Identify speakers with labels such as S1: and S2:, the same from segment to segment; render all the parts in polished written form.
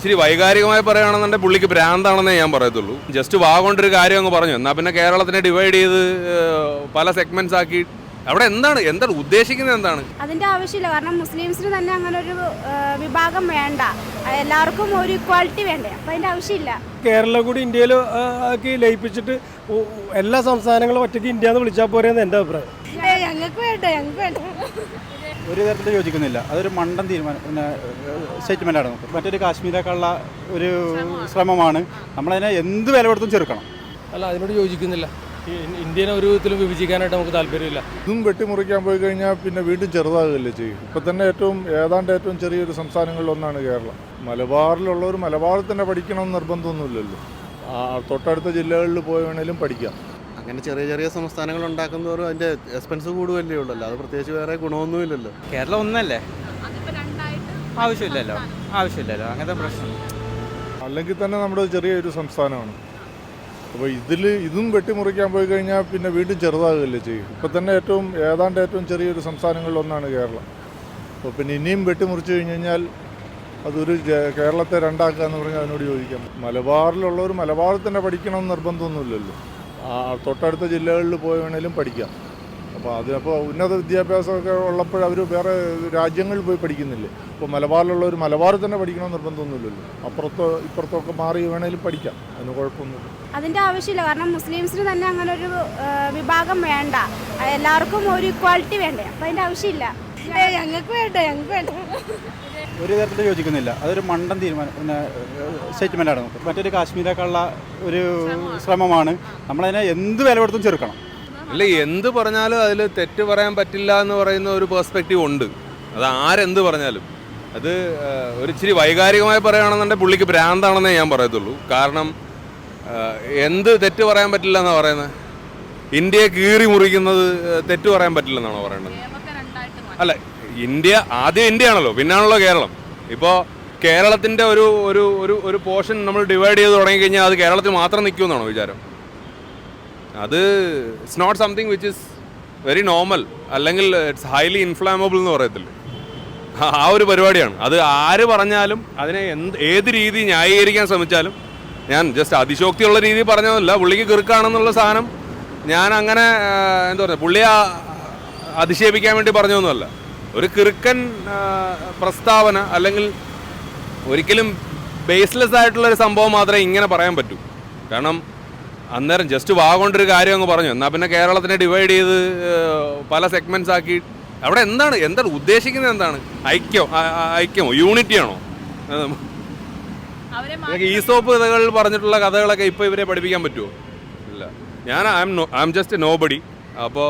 S1: ഇച്ചിരി വൈകാരികമായി പറയുകയാണെന്നുണ്ടെങ്കിൽ പുള്ളിക്ക് ഭ്രാന്താണെന്നേ ഞാൻ പറയത്തുള്ളൂ. ജസ്റ്റ് കൊണ്ടൊരു കാര്യം അങ്ങ് പറഞ്ഞു. എന്നാൽ പിന്നെ കേരളത്തിനെ ഡിവൈഡ് ചെയ്ത് പല സെഗ്മെന്റ്സ് ആക്കി അവിടെ എന്താണ് ഉദ്ദേശിക്കുന്നത്? എന്താണ്
S2: അതിന്റെ ആവശ്യമില്ല. കാരണം മുസ്ലിംസിന് തന്നെ അങ്ങനെ ഒരു വിഭാഗം വേണ്ട, എല്ലാവർക്കും ഒരു ഇക്വാളിറ്റി വേണ്ടേ, അപ്പം അതിന്റെ ആവശ്യമില്ല.
S3: കേരളം കൂടി ഇന്ത്യയിൽ ആക്കി ലയിപ്പിച്ചിട്ട് എല്ലാ സംസ്ഥാനങ്ങളും ഒറ്റയ്ക്ക് ഇന്ത്യ എന്ന് വിളിച്ചാൽ പോരെയെന്ന് എൻ്റെ അഭിപ്രായം.
S2: ഞങ്ങൾക്ക് വേണ്ട, ഞങ്ങൾക്ക് വേണ്ട.
S4: ഒരു തരത്തിൽ യോജിക്കുന്നില്ല. അതൊരു മണ്ടൻ തീരുമാനം, പിന്നെ സ്റ്റേറ്റ്മെൻറ്റാണ്. മറ്റൊരു കാശ്മീരേക്കുള്ള ഒരു ശ്രമമാണ്. നമ്മളതിനെ എന്ത് വില കൊടുത്തും ചെറുക്കണം.
S3: അല്ല, അതിനോട് യോജിക്കുന്നില്ല. ഇന്ത്യനെ ഒരു വിധത്തിലും വിഭജിക്കാനായിട്ട് നമുക്ക് താല്പര്യമില്ല.
S5: ഇതും വെട്ടിമുറിക്കാൻ പോയി കഴിഞ്ഞാൽ പിന്നെ വീണ്ടും ചെറുതാകുകയല്ലേ ചെയ്യും. ഇപ്പം തന്നെ ഏതാണ്ട് ഏറ്റവും ചെറിയൊരു സംസ്ഥാനങ്ങളിലൊന്നാണ് കേരളം. മലബാറിലുള്ളവർ മലബാറിൽ തന്നെ പഠിക്കണമെന്ന് നിർബന്ധമൊന്നുമില്ലല്ലോ. തൊട്ടടുത്ത ജില്ലകളിൽ പോയി വേണേലും പഠിക്കാം.
S6: അങ്ങനെ ചെറിയ ചെറിയ സംസ്ഥാനങ്ങൾ ഉണ്ടാക്കുന്നവരും അതിൻ്റെ എക്സ്പെൻസ് കൂടുകയല്ലേ ഉള്ളല്ലോ. അത് പ്രത്യേകിച്ച് വേറെ ഗുണമൊന്നുമില്ലല്ലോ.
S7: കേരളം ഒന്നല്ലേ, ആവശ്യമില്ലല്ലോ അങ്ങനത്തെ പ്രശ്നം.
S5: അല്ലെങ്കിൽ തന്നെ നമ്മുടെ ചെറിയൊരു സംസ്ഥാനമാണ്. അപ്പോൾ ഇതും വെട്ടിമുറിക്കാൻ പോയി കഴിഞ്ഞാൽ പിന്നെ വീണ്ടും ചെറുതാകുകയല്ലേ ചെയ്യും. ഇപ്പം തന്നെ ഏതാണ്ട് ഏറ്റവും ചെറിയൊരു സംസ്ഥാനങ്ങളിലൊന്നാണ് കേരളം. അപ്പോൾ പിന്നെ ഇനിയും വെട്ടിമുറിച്ച് കഴിഞ്ഞ് കഴിഞ്ഞാൽ അതൊരു കേരളത്തെ രണ്ടാക്കുക എന്ന് പറഞ്ഞാൽ അതിനോട് യോജിക്കാം. മലബാറിലുള്ളവർ മലബാറിൽ തന്നെ പഠിക്കണമെന്ന് നിർബന്ധമൊന്നുമില്ലല്ലോ. തൊട്ടടുത്ത ജില്ലകളിൽ പോയി വേണേലും പഠിക്കാം. അപ്പോൾ ഉന്നത വിദ്യാഭ്യാസമൊക്കെ ഉള്ളപ്പോൾ അവർ വേറെ രാജ്യങ്ങളിൽ പോയി പഠിക്കുന്നില്ലേ. അപ്പോൾ മലബാറിലുള്ളവർ മലബാറിൽ തന്നെ പഠിക്കണമെന്ന് നിർബന്ധമൊന്നുമില്ലല്ലോ. ഇപ്പുറത്തൊക്കെ മാറി വേണേലും പഠിക്കാം, അതിന് കുഴപ്പമൊന്നുമില്ല.
S2: അതിന്റെ ആവശ്യമില്ല. കാരണം മുസ്ലിംസിന് തന്നെ അങ്ങനെ ഒരു വിഭാഗം വേണ്ട, എല്ലാവർക്കും ഒരു ഇക്വാളിറ്റി വേണ്ടേ, അപ്പം അതിന്റെ ആവശ്യമില്ല. ഞങ്ങൾക്ക് വേണ്ട, ഞങ്ങൾക്ക് വേണ്ട.
S4: ഒരു തരത്തിൽ യോജിക്കുന്നില്ല. അതൊരു മണ്ടൻ തീരുമാനം, പിന്നെ സ്റ്റേറ്റ്മെൻറ്റാണ്. മറ്റൊരു കാശ്മീരേക്കുള്ള ഒരു ശ്രമമാണ്. നമ്മളതിനെ എന്ത് വില കൊടുത്തും ചെറുക്കണം.
S1: അല്ല, എന്ത് പറഞ്ഞാലും അതിൽ തെറ്റ് പറയാൻ പറ്റില്ല എന്ന് പറയുന്ന ഒരു പേഴ്സ്പെക്റ്റീവ് ഉണ്ട്. അത് ആരെന്ത് പറഞ്ഞാലും അത് ഒരു ഇച്ചിരി വൈകാരികമായി പറയുകയാണെന്നുണ്ടെങ്കിൽ പുള്ളിക്ക് ഭ്രാന്താണെന്നേ ഞാൻ പറയത്തുള്ളൂ. കാരണം എന്ത് തെറ്റ് പറയാൻ പറ്റില്ല എന്നാണ് പറയുന്നത്? ഇന്ത്യയെ കീറി മുറിക്കുന്നത് തെറ്റ് പറയാൻ പറ്റില്ലെന്നാണോ പറയേണ്ടത്? അല്ല, ആദ്യം ഇന്ത്യയാണല്ലോ, പിന്നാണല്ലോ കേരളം. ഇപ്പോൾ കേരളത്തിൻ്റെ ഒരു പോർഷൻ നമ്മൾ ഡിവൈഡ് ചെയ്ത് തുടങ്ങിക്കഴിഞ്ഞാൽ അത് കേരളത്തിൽ മാത്രം നിൽക്കുമെന്നാണോ വിചാരം? അത് it's not something which is very normal, അല്ലെങ്കിൽ ഇറ്റ്സ് ഹൈലി ഇൻഫ്ലാമബിൾ എന്ന് പറയത്തില്ലേ, ആ ഒരു പരിപാടിയാണ്. അത് ആര് പറഞ്ഞാലും അതിനെ ഏത് രീതി ന്യായീകരിക്കാൻ ശ്രമിച്ചാലും, ഞാൻ ജസ്റ്റ് അതിശോക്തിയുള്ള രീതിയിൽ പറഞ്ഞതല്ല, പുള്ളിക്ക് കിറുക്കാണെന്നുള്ള സാധനം ഞാൻ അങ്ങനെ എന്താ പറയുക, പുള്ളിയെ അധിക്ഷേപിക്കാൻ വേണ്ടി പറഞ്ഞതൊന്നുമല്ല. ഒരു കിറുക്കൻ പ്രസ്താവന അല്ലെങ്കിൽ ഒരിക്കലും ബേസ്ലെസ് ആയിട്ടുള്ളൊരു സംഭവം മാത്രമേ ഇങ്ങനെ പറയാൻ പറ്റൂ. കാരണം അന്നേരം ജസ്റ്റ് കൊണ്ടൊരു കാര്യം അങ്ങ് പറഞ്ഞു. എന്നാൽ പിന്നെ കേരളത്തിനെ ഡിവൈഡ് ചെയ്ത് പല സെഗ്മെന്റ്സ് ആക്കി അവിടെ എന്താണ് ഉദ്ദേശിക്കുന്നത്? എന്താണ് ഐക്യമോ യൂണിറ്റിയാണോ? ഈസോപ്പ് കഥകൾ പറഞ്ഞിട്ടുള്ള കഥകളൊക്കെ ഇപ്പോൾ ഇവരെ പഠിപ്പിക്കാൻ പറ്റുമോ? ഇല്ല. I am just nobody. അപ്പോൾ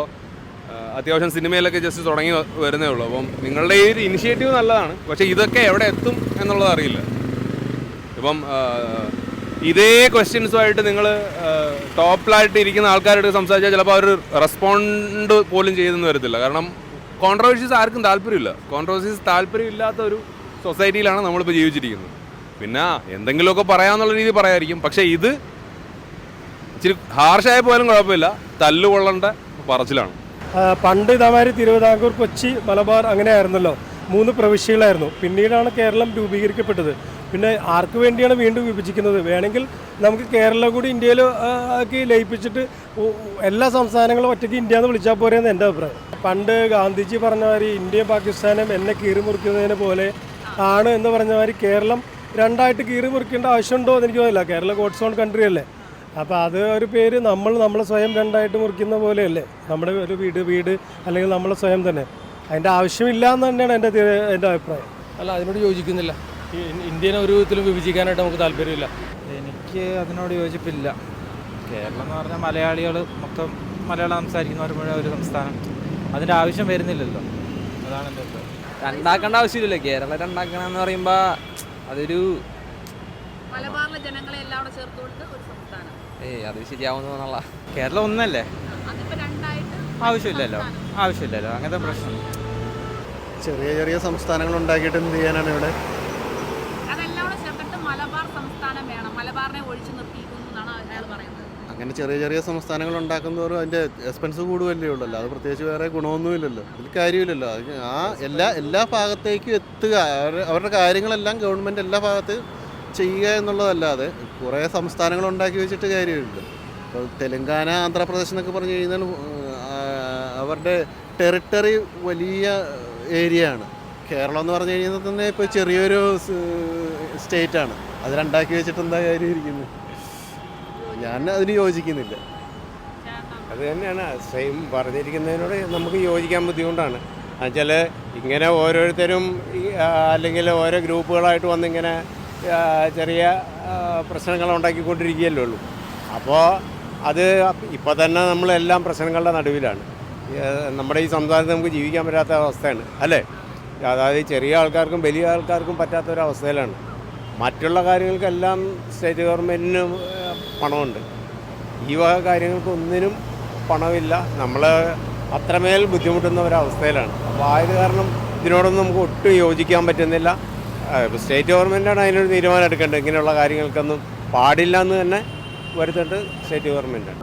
S1: അത്യാവശ്യം സിനിമയിലൊക്കെ ജസ്റ്റ് തുടങ്ങി വരുന്നേ ഉള്ളൂ. അപ്പം നിങ്ങളുടെ ഈ ഒരു ഇനിഷ്യേറ്റീവ് നല്ലതാണ്, പക്ഷേ ഇതൊക്കെ എവിടെ എത്തും എന്നുള്ളത് അറിയില്ല. ഇപ്പം ഇതേ ക്വസ്റ്റ്യൻസുമായിട്ട് നിങ്ങൾ ടോപ്പിലായിട്ട് ഇരിക്കുന്ന ആൾക്കാരോട് സംസാരിച്ചാൽ ചിലപ്പോൾ അവർ റെസ്പോണ്ട് പോലും ചെയ്തെന്ന് വരത്തില്ല. കാരണം കോൺട്രവേഴ്സീസ് ആർക്കും താല്പര്യമില്ല. കോൺട്രവേഴ്സീസ് താല്പര്യമില്ലാത്ത ഒരു സൊസൈറ്റിയിലാണ് നമ്മളിപ്പോൾ ജീവിച്ചിരിക്കുന്നത്. പിന്നെ എന്തെങ്കിലുമൊക്കെ പറയാമെന്നുള്ള രീതി പറയായിരിക്കും, പക്ഷേ ഇത് ഇച്ചിരി ഹാർഷായി പോയാലും കുഴപ്പമില്ല, തല്ലുകൊള്ളേണ്ട പറച്ചിലാണ്.
S3: പണ്ട് ഇതേമാതിരി തിരുവിതാംകൂർ, കൊച്ചി, മലബാർ അങ്ങനെ ആയിരുന്നല്ലോ, 3 പ്രവിശ്യകളായിരുന്നു. പിന്നീടാണ് കേരളം രൂപീകരിക്കപ്പെട്ടത്. പിന്നെ ആർക്ക് വേണ്ടിയാണ് വീണ്ടും വിഭജിക്കുന്നത്? വേണമെങ്കിൽ നമുക്ക് കേരളം കൂടി ഇന്ത്യയിൽ ആക്കി ലയിപ്പിച്ചിട്ട് എല്ലാ സംസ്ഥാനങ്ങളും ഒറ്റയ്ക്ക് ഇന്ത്യ എന്ന് വിളിച്ചാൽ പോരെയെന്ന് എൻ്റെ അഭിപ്രായം. പണ്ട് ഗാന്ധിജി പറഞ്ഞ മാതിരി ഇന്ത്യയും പാകിസ്ഥാനും എന്നെ കീറി മുറിക്കുന്നതിനെ പോലെ ആണ് എന്ന് പറഞ്ഞ മാതിരി കേരളം രണ്ടായിട്ട് കീറി മുറിക്കേണ്ട ആവശ്യമുണ്ടോ എന്ന് എനിക്ക് തോന്നില്ല. കേരളം ഗോഡ്സ് ഓൺ കൺട്രി അല്ലേ. അപ്പോൾ അത് ഒരു പേര് നമ്മളെ സ്വയം രണ്ടായിട്ട് മുറിക്കുന്ന പോലെയല്ലേ നമ്മുടെ ഒരു വീട് അല്ലെങ്കിൽ നമ്മളെ സ്വയം തന്നെ. അതിൻ്റെ ആവശ്യമില്ല എന്ന് തന്നെയാണ് എൻ്റെ അഭിപ്രായം. അല്ല, അതിനോട് യോജിക്കുന്നില്ല. ഇന്ത്യനെ ഒരു വിധത്തിലും വിഭജിക്കാനായിട്ട് നമുക്ക് താല്പര്യമില്ല.
S7: എനിക്ക് അതിനോട് യോജിപ്പില്ല. കേരളം എന്ന് പറഞ്ഞാൽ മലയാളികൾ മൊത്തം മലയാളം സംസാരിക്കുന്നവർ മുഴുവൻ ഒരു സംസ്ഥാനം, അതിൻ്റെ ആവശ്യം വരുന്നില്ലല്ലോ. അതാണ് എൻ്റെ അഭിപ്രായം.
S8: രണ്ടാക്കേണ്ട ആവശ്യമില്ലല്ലോ. കേരളം രണ്ടാക്കണമെന്ന് പറയുമ്പോൾ അതൊരു
S9: മലബാറിലെ ജനങ്ങളെ എല്ലാം അവിടെ ചേർത്തുകൊണ്ട് ഒരു സംസ്ഥാനം.
S8: അത് ശരിയാവുന്നുള്ള. കേരളം ഒന്നല്ലേ, ആവശ്യമില്ലല്ലോ അങ്ങനത്തെ പ്രശ്നം.
S6: ചെറിയ ചെറിയ സംസ്ഥാനങ്ങൾ ഉണ്ടാക്കിയിട്ട് എന്ത് ചെയ്യാനാണ് ഇവിടെ?
S9: അതെല്ലാം കൂടെ ചേർത്തിട്ട് മലബാർ സംസ്ഥാനം വേണം, മലബാറിനെ ഒഴിച്ചു നിർത്തിയിരിക്കുന്നു എന്നാണ് അയാൾ പറയുന്നത്.
S6: അങ്ങനെ ചെറിയ ചെറിയ സംസ്ഥാനങ്ങൾ ഉണ്ടാക്കുന്നവരും അതിൻ്റെ എക്സ്പെൻസ് കൂടുകയല്ലേ ഉള്ളല്ലോ. അത് പ്രത്യേകിച്ച് വേറെ ഗുണമൊന്നുമില്ലല്ലോ. അതിൽ കാര്യമില്ലല്ലോ. എല്ലാ ഭാഗത്തേക്കും എത്തുക, അവരുടെ കാര്യങ്ങളെല്ലാം ഗവൺമെൻറ് എല്ലാ ഭാഗത്ത് ചെയ്യുക എന്നുള്ളതല്ലാതെ കുറേ സംസ്ഥാനങ്ങൾ ഉണ്ടാക്കി വെച്ചിട്ട് കാര്യമില്ല. ഇപ്പോൾ തെലങ്കാന, ആന്ധ്രാപ്രദേശ് എന്നൊക്കെ പറഞ്ഞു കഴിഞ്ഞാൽ അവരുടെ ടെറിട്ടറി വലിയ ഏരിയ ആണ്. കേരളം എന്ന് പറഞ്ഞു കഴിഞ്ഞാൽ തന്നെ ഇപ്പോൾ ചെറിയൊരു സ്റ്റേറ്റാണ്. അത് രണ്ടാക്കി വെച്ചിട്ട് എന്താ കാര്യം ഇരിക്കുന്നത്? ഞാൻ അതിന് യോജിക്കുന്നില്ല.
S10: അത് തന്നെയാണ് സെയിം പറഞ്ഞിരിക്കുന്നതിനോട് നമുക്ക് യോജിക്കാൻ ബുദ്ധിമുട്ടാണ്. എന്നുവെച്ചാൽ ഇങ്ങനെ ഓരോരുത്തരും അല്ലെങ്കിൽ ഓരോ ഗ്രൂപ്പുകളായിട്ട് വന്നിങ്ങനെ ചെറിയ പ്രശ്നങ്ങൾ ഉണ്ടാക്കിക്കൊണ്ടിരിക്കുകയല്ലേ ഉള്ളൂ. അപ്പോൾ അത് ഇപ്പോൾ തന്നെ നമ്മളെല്ലാം പ്രശ്നങ്ങളുടെ നടുവിലാണ്. നമ്മുടെ ഈ സംസ്ഥാനത്ത് നമുക്ക് ജീവിക്കാൻ പറ്റാത്ത അവസ്ഥയാണ് അല്ലേ? അതായത് ചെറിയ ആൾക്കാർക്കും വലിയ ആൾക്കാർക്കും പറ്റാത്തൊരവസ്ഥയിലാണ്. മറ്റുള്ള കാര്യങ്ങൾക്കെല്ലാം സ്റ്റേറ്റ് ഗവൺമെൻറ്റിന് പണമുണ്ട്. ഈ വക കാര്യങ്ങൾക്കൊന്നിനും പണമില്ല. നമ്മൾ അത്രമേൽ ബുദ്ധിമുട്ടുന്ന ഒരവസ്ഥയിലാണ്. അപ്പോൾ ആയത് കാരണം ഇതിനോടൊന്നും നമുക്ക് ഒട്ടും യോജിക്കാൻ പറ്റുന്നില്ല. സ്റ്റേറ്റ് ഗവൺമെൻറ്റാണ് അതിനൊരു തീരുമാനം എടുക്കേണ്ടത്. ഇങ്ങനെയുള്ള കാര്യങ്ങൾക്കൊന്നും പാടില്ല എന്ന് തന്നെ വരുത്തേണ്ടത് സ്റ്റേറ്റ് ഗവൺമെൻറ്റാണ്.